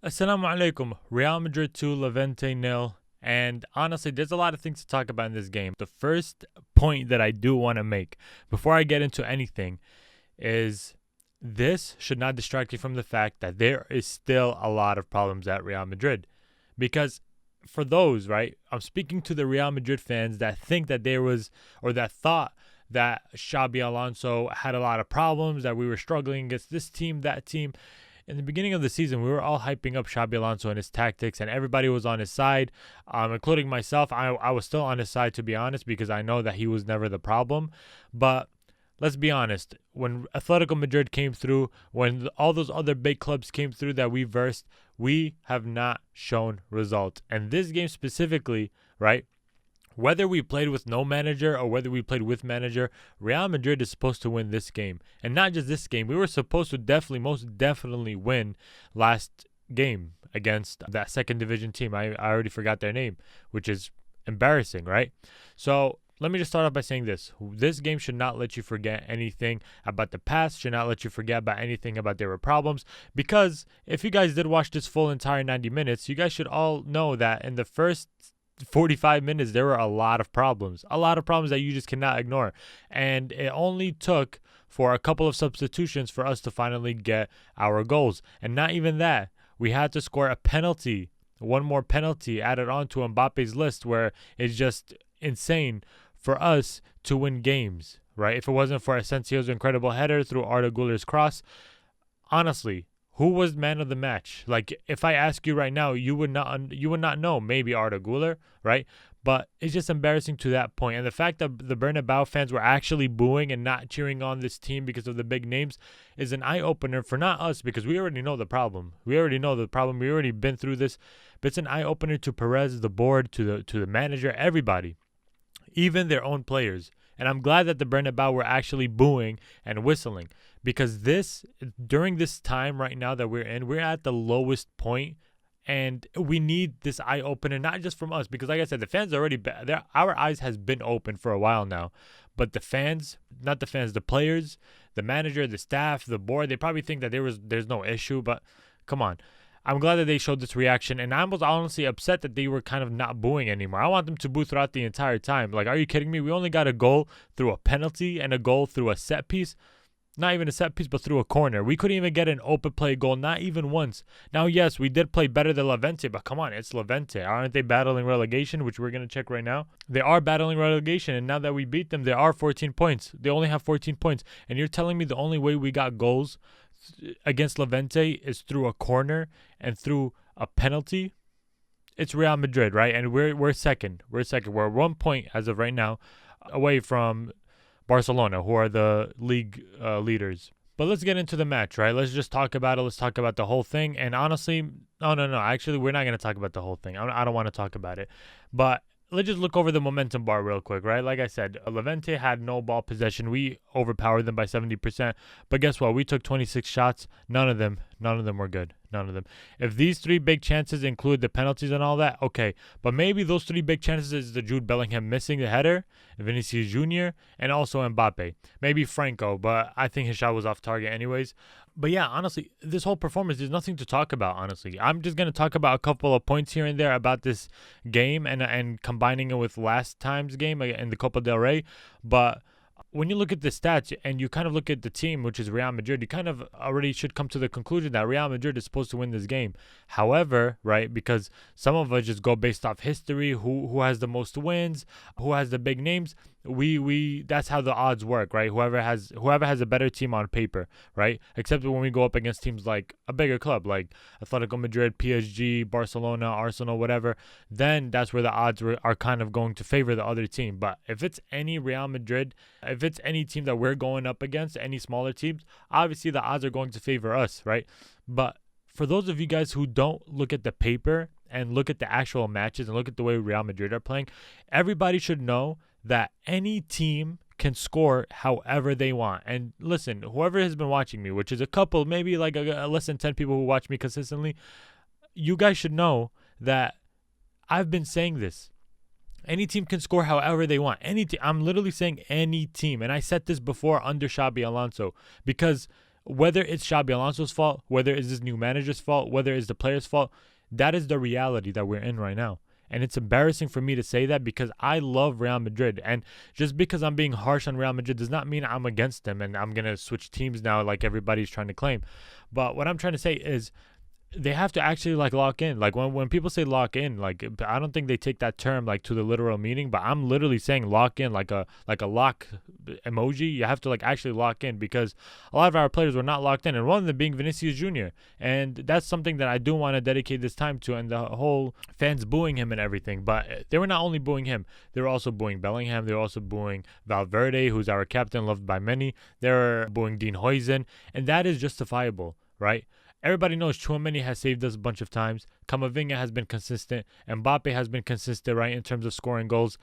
Assalamu alaikum. Real Madrid 2, Levante nil. And honestly, there's a lot of things to talk about in this game. The first point that I do want to make before I get into anything is this should not distract you from the fact that there is still a lot of problems at Real Madrid. Because for those, right, I'm speaking to the Real Madrid fans that think that there was, or that thought that Xabi Alonso had a lot of problems, that we were struggling against this team, that team. In the beginning of the season, we were all hyping up Xabi Alonso and his tactics, and everybody was on his side, including myself. I was still on his side, to be honest, because I know that he was never the problem. But let's be honest, when Atletico Madrid came through, when all those other big clubs came through that we versed, we have not shown results. And this game specifically, right? Whether we played with no manager or whether we played with manager, Real Madrid is supposed to win this game. And not just this game. We were supposed to most definitely win last game against that second division team. I already forgot their name, which is embarrassing, right? So let me just start off by saying this. This game should not let you forget anything about the past, should not let you forget about anything about there were problems. Because if you guys did watch this full entire 90 minutes, you guys should all know that in the first 45 minutes there were a lot of problems that you just cannot ignore, and it only took for a couple of substitutions for us to finally get our goals. And not even that, we had to score a penalty, one more penalty added on to Mbappe's list, where it's just insane for us to win games, right? If it wasn't for Asencio's incredible header through Arda Güler's cross, honestly, who was man of the match? Like, if I ask you right now, you would not know. Maybe Arda Güler, right? But it's just embarrassing to that point. And the fact that the Bernabeu fans were actually booing and not cheering on this team because of the big names is an eye-opener for not us, because we already know the problem. We already been through this. But it's an eye-opener to Perez, the board, to the manager, everybody, even their own players. And I'm glad that the Bernabeu were actually booing and whistling, because during this time right now that we're at the lowest point, and we need this eye opener, not just from us, because like I said, the fans our eyes has been open for a while now, but the players, the manager, the staff, the board, they probably think that there's no issue, but come on. I'm glad that they showed this reaction, and I was honestly upset that they were kind of not booing anymore. I want them to boo throughout the entire time. Like, are you kidding me? We only got a goal through a penalty and a goal through a set piece. Not even a set piece, but through a corner. We couldn't even get an open play goal, not even once. Now, yes, we did play better than Levante, but come on, it's Levante. Aren't they battling relegation, which we're going to check right now? They are battling relegation, and now that we beat them, they are 14 points. They only have 14 points. And you're telling me the only way we got goals against Levante is through a corner and through a penalty? It's Real Madrid, right? And we're second. We're 1 point as of right now away from Barcelona, who are the league leaders. But let's get into the match, right? Let's just talk about it. Let's talk about the whole thing. And honestly, no. Actually, we're not going to talk about the whole thing. I don't want to talk about it. But let's just look over the momentum bar real quick, right? Like I said, Levante had no ball possession. We overpowered them by 70%. But guess what? We took 26 shots. None of them were good. None of them. If these three big chances include the penalties and all that, okay. But maybe those three big chances is the Jude Bellingham missing the header, Vinicius Jr., and also Mbappe. Maybe Franco, but I think his shot was off target anyways. But yeah, honestly, this whole performance, there's nothing to talk about, honestly. I'm just going to talk about a couple of points here and there about this game and combining it with last time's game in the Copa del Rey. But when you look at the stats and you kind of look at the team, which is Real Madrid, you kind of already should come to the conclusion that Real Madrid is supposed to win this game. However, right, because some of us just go based off history, who has the most wins, who has the big names. We that's how the odds work, right? Whoever has a better team on paper, right? Except when we go up against teams like a bigger club like Atletico Madrid, PSG, Barcelona, Arsenal, whatever, then that's where the odds are kind of going to favor the other team. But if it's any Real Madrid, if it's any team that we're going up against, any smaller teams, obviously the odds are going to favor us, right? But for those of you guys who don't look at the paper and look at the actual matches and look at the way Real Madrid are playing, everybody should know that any team can score however they want. And listen, whoever has been watching me, which is a couple, maybe like a less than 10 people who watch me consistently, you guys should know that I've been saying this. Any team can score however they want. I'm literally saying any team. And I said this before under Xabi Alonso, because Whether it's Xabi Alonso's fault, whether it's this new manager's fault, whether it's the player's fault, that is the reality that we're in right now. And it's embarrassing for me to say that because I love Real Madrid. And just because I'm being harsh on Real Madrid does not mean I'm against them and I'm going to switch teams now like everybody's trying to claim. But what I'm trying to say is they have to actually like lock in. Like when people say lock in, like I don't think they take that term like to the literal meaning, but I'm literally saying lock in like a lock emoji. You have to like actually lock in because a lot of our players were not locked in, and one of them being Vinicius Jr. And that's something that I do want to dedicate this time to, and the whole fans booing him and everything. But they were not only booing him, they were also booing Bellingham, they were also booing Valverde, who's our captain, loved by many. They were booing Dean Huijsen, and that is justifiable, right? Everybody knows Tchouaméni has saved us a bunch of times. Camavinga has been consistent. Mbappe has been consistent, right, in terms of scoring goals.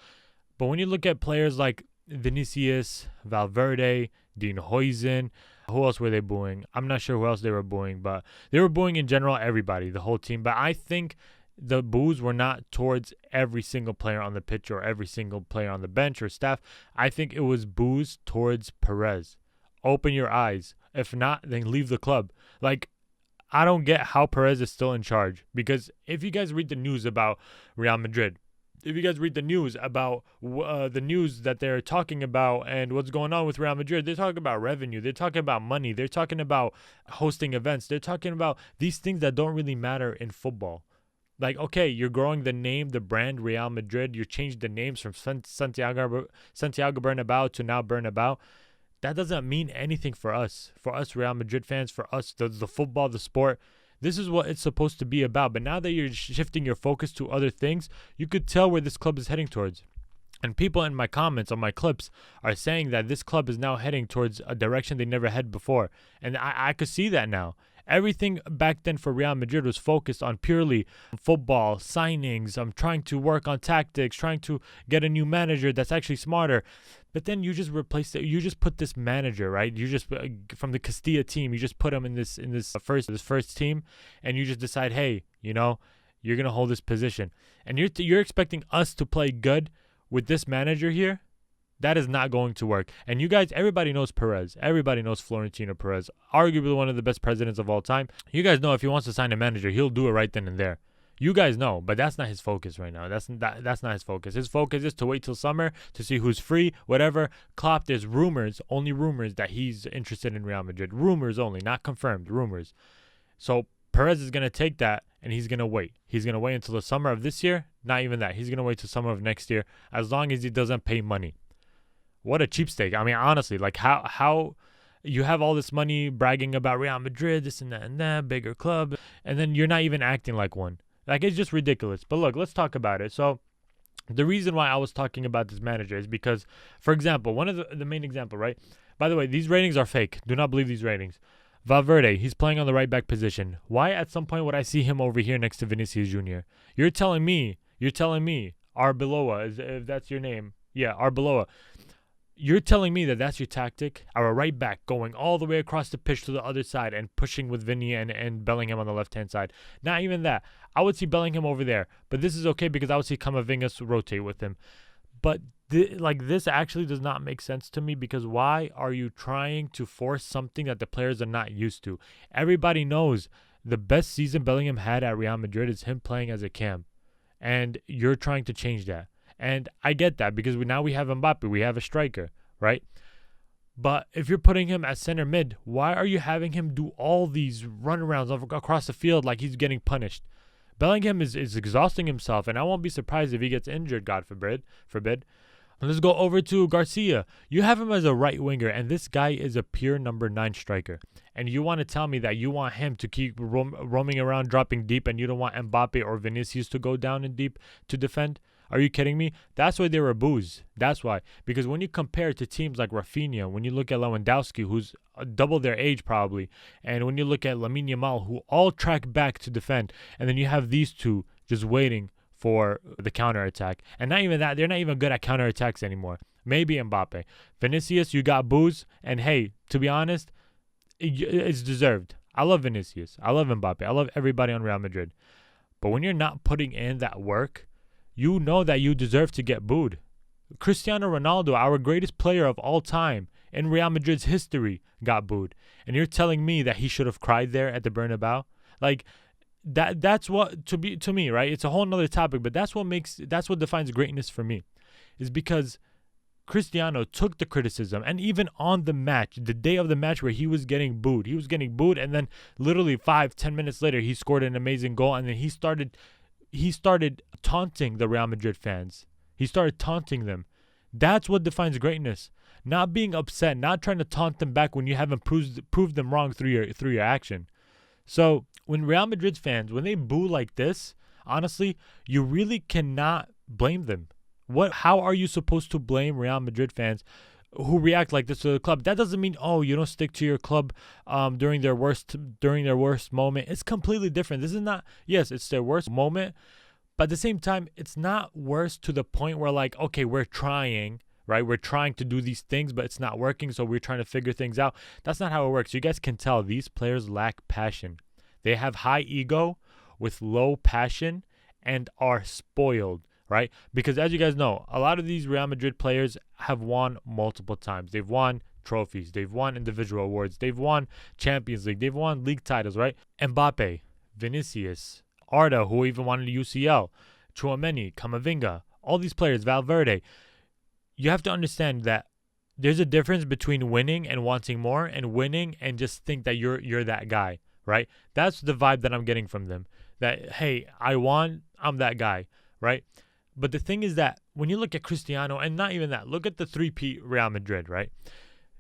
But when you look at players like Vinicius, Valverde, Dean Huijsen, who else were they booing? I'm not sure who else they were booing, but they were booing in general everybody, the whole team. But I think the boos were not towards every single player on the pitch or every single player on the bench or staff. I think it was boos towards Perez. Open your eyes. If not, then leave the club. Like, I don't get how Perez is still in charge, because if you guys read the news about Real Madrid, if you guys read the news about the news that they're talking about and what's going on with Real Madrid, they're talking about revenue, they're talking about money, they're talking about hosting events, they're talking about these things that don't really matter in football. Like, okay, you're growing the name, the brand Real Madrid, you changed the names from Santiago Bernabeu to now Bernabeu. That doesn't mean anything for us Real Madrid fans, for us, the football, the sport. This is what it's supposed to be about. But now that you're shifting your focus to other things, you could tell where this club is heading towards. And people in my comments on my clips are saying that this club is now heading towards a direction they never had before. And I could see that now. Everything back then for Real Madrid was focused on purely football, signings, trying to work on tactics, trying to get a new manager that's actually smarter. But then you just replaced it. You just put this manager, right? You just from the Castilla team, you just put him in this first team, and you just decide, hey, you're gonna hold this position, and you're expecting us to play good with this manager here. That is not going to work. And you guys, everybody knows Perez. Everybody knows Florentino Perez, arguably one of the best presidents of all time. You guys know if he wants to sign a manager, he'll do it right then and there. You guys know, but that's not his focus right now. That's not his focus. His focus is to wait till summer to see who's free, whatever. Klopp, there's only rumors that he's interested in Real Madrid. Rumors only, not confirmed, rumors. So Perez is going to take that and he's going to wait. He's going to wait until the summer of this year. Not even that. He's going to wait till summer of next year, as long as he doesn't pay money. What a cheapskate. I mean, honestly, like how you have all this money bragging about Real Madrid, this and that, bigger club, and then you're not even acting like one. Like, it's just ridiculous. But look, let's talk about it. So the reason why I was talking about this manager is because, for example, one of the main example, right? By the way, these ratings are fake. Do not believe these ratings. Valverde, he's playing on the right back position. Why at some point would I see him over here next to Vinicius Jr.? You're telling me, Arbeloa, if that's your name. Yeah, Arbeloa. You're telling me that that's your tactic? Our right back going all the way across the pitch to the other side and pushing with Vini and Bellingham on the left-hand side. Not even that. I would see Bellingham over there. But this is okay because I would see Camavinga rotate with him. But this actually does not make sense to me, because why are you trying to force something that the players are not used to? Everybody knows the best season Bellingham had at Real Madrid is him playing as a cam. And you're trying to change that. And I get that because now we have Mbappe. We have a striker, right? But if you're putting him at center mid, why are you having him do all these runarounds across the field like he's getting punished? Bellingham is exhausting himself, and I won't be surprised if he gets injured, God forbid. Let's go over to Garcia. You have him as a right winger, and this guy is a pure number 9 striker. And you want to tell me that you want him to keep roaming around, dropping deep, and you don't want Mbappe or Vinicius to go down in deep to defend? Are you kidding me? That's why they were boos. That's why. Because when you compare to teams like Rafinha, when you look at Lewandowski, who's double their age probably, and when you look at Lamine Yamal, who all track back to defend, and then you have these two just waiting for the counterattack. And not even that, they're not even good at counterattacks anymore. Maybe Mbappe. Vinicius, you got boos, and hey, to be honest, it's deserved. I love Vinicius. I love Mbappe. I love everybody on Real Madrid. But when you're not putting in that work, you know that you deserve to get booed. Cristiano Ronaldo, our greatest player of all time, in Real Madrid's history got booed. And you're telling me that he should have cried there at the Bernabeu? Like, that's what to me, right? It's a whole nother topic, but that's what defines greatness for me, is because Cristiano took the criticism, and even on the match, the day of the match where he was getting booed, and then literally 5-10 minutes later he scored an amazing goal, and then he started taunting the Real Madrid fans. He started taunting them. That's what defines greatness. Not being upset, not trying to taunt them back when you haven't proved them wrong through your action. So when Real Madrid fans, when they boo like this, honestly, you really cannot blame them. How are you supposed to blame Real Madrid fans who react like this to the club? That doesn't mean, oh, you don't stick to your club during their worst moment. It's completely different. This is not, yes, it's their worst moment, but at the same time, it's not worse to the point where, like, okay, we're trying, right? We're trying to do these things, but it's not working, so we're trying to figure things out. That's not how it works. You guys can tell these players lack passion. They have high ego with low passion and are spoiled, right? Because as you guys know, a lot of these Real Madrid players have won multiple times. They've won trophies. They've won individual awards. They've won Champions League. They've won league titles, right? Mbappe, Vinicius, Arda, who even won the UCL, Tchouaméni, Camavinga, all these players, Valverde. You have to understand that there's a difference between winning and wanting more, and winning and just think that you're that guy, right? That's the vibe that I'm getting from them. That, hey, I won, I'm that guy, right? But the thing is that when you look at Cristiano, and not even that, look at the 3-peat Real Madrid, right?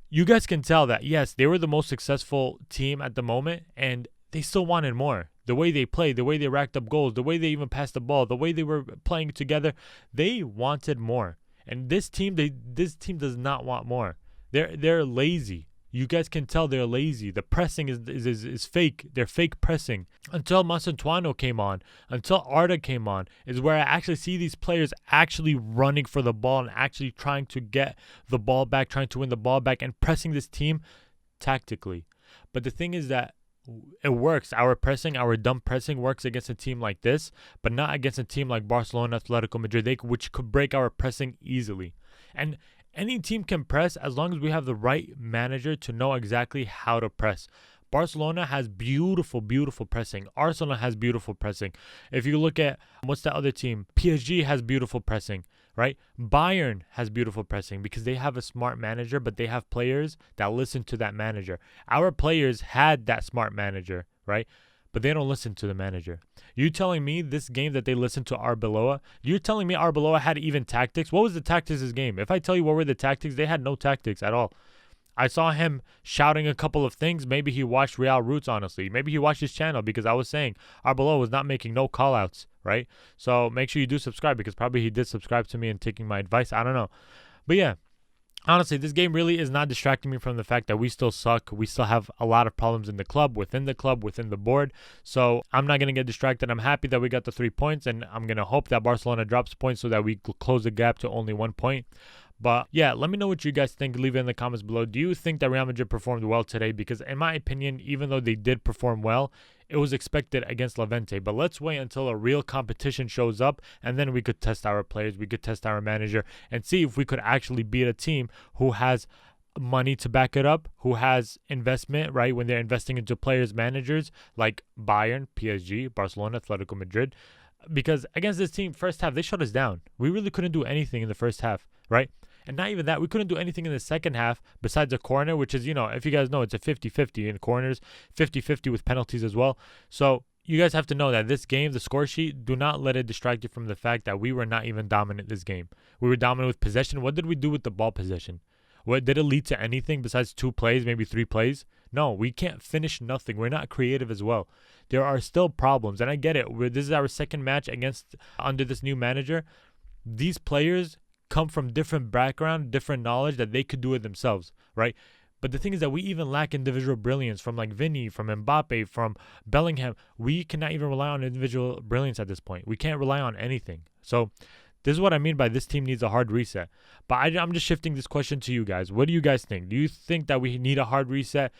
You guys can tell that, yes, they were the most successful team at the moment, and they still wanted more. The way they played, the way they racked up goals, the way they even passed the ball, the way they were playing together, they wanted more. And this team does not want more. They're lazy. You guys can tell they're lazy. The pressing is fake. They're fake pressing. Until Macedoino came on, until Arda came on, is where I actually see these players actually running for the ball and actually trying to get the ball back, trying to win the ball back, and pressing this team tactically. But the thing is that it works. Our pressing, our dumb pressing works against a team like this, but not against a team like Barcelona, Atletico Madrid, which could break our pressing easily. And any team can press as long as we have the right manager to know exactly how to press. Barcelona has beautiful, beautiful pressing. Arsenal has beautiful pressing. If you look at, what's that other team? PSG has beautiful pressing, right? Bayern has beautiful pressing because they have a smart manager, but they have players that listen to that manager. Our players had that smart manager, right? But they don't listen to the manager. You telling me this game that they listened to Arbeloa? You're telling me Arbeloa had even tactics? What was the tactics of this game? If I tell you what were the tactics, they had no tactics at all. I saw him shouting a couple of things. Maybe he watched Real Roots, honestly. Maybe he watched his channel, because I was saying Arbeloa was not making no call-outs, right? So make sure you do subscribe, because probably he did subscribe to me and taking my advice. I don't know. But yeah. Honestly, this game really is not distracting me from the fact that we still suck. We still have a lot of problems in the club, within the board. So I'm not going to get distracted. I'm happy that we got the 3 points, and I'm going to hope that Barcelona drops points so that we close the gap to only 1 point. But yeah, let me know what you guys think. Leave it in the comments below. Do you think that Real Madrid performed well today? Because in my opinion, even though they did perform well, it was expected against Levante. But let's wait until a real competition shows up, and then we could test our players, we could test our manager, and see if we could actually beat a team who has money to back it up, who has investment, right? When they're investing into players, managers like Bayern, PSG, Barcelona, Atletico Madrid. Because against this team, first half, they shut us down. We really couldn't do anything in the first half, right? And not even that, we couldn't do anything in the second half besides a corner, which is, if you guys know, it's a 50-50 in corners, 50-50 with penalties as well. So you guys have to know that this game, the score sheet, do not let it distract you from the fact that we were not even dominant this game. We were dominant with possession. What did we do with the ball possession? What did it lead to anything besides 2 plays, maybe 3 plays? No, we can't finish nothing. We're not creative as well. There are still problems, and I get it. This is our second match under this new manager. These players come from different background, different knowledge that they could do it themselves, right? But the thing is that we even lack individual brilliance from like Vini, from Mbappe, from Bellingham. We cannot even rely on individual brilliance at this point. We can't rely on anything. So this is what I mean by this team needs a hard reset. But I'm just shifting this question to you guys. What do you guys think? Do you think that we need a hard reset?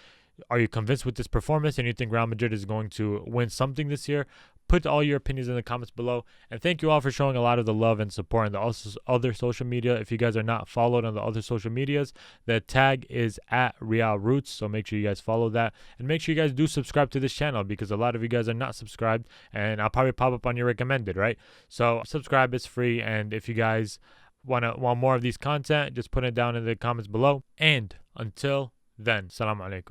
Are you convinced with this performance and you think Real Madrid is going to win something this year? Put all your opinions in the comments below. And thank you all for showing a lot of the love and support on the other social media. If you guys are not followed on the other social medias, the tag is at Real Roots. So make sure you guys follow that. And make sure you guys do subscribe to this channel because a lot of you guys are not subscribed. And I'll probably pop up on your recommended, right? So subscribe, it's free. And if you guys want more of these content, just put it down in the comments below. And until then, Assalamu alaikum.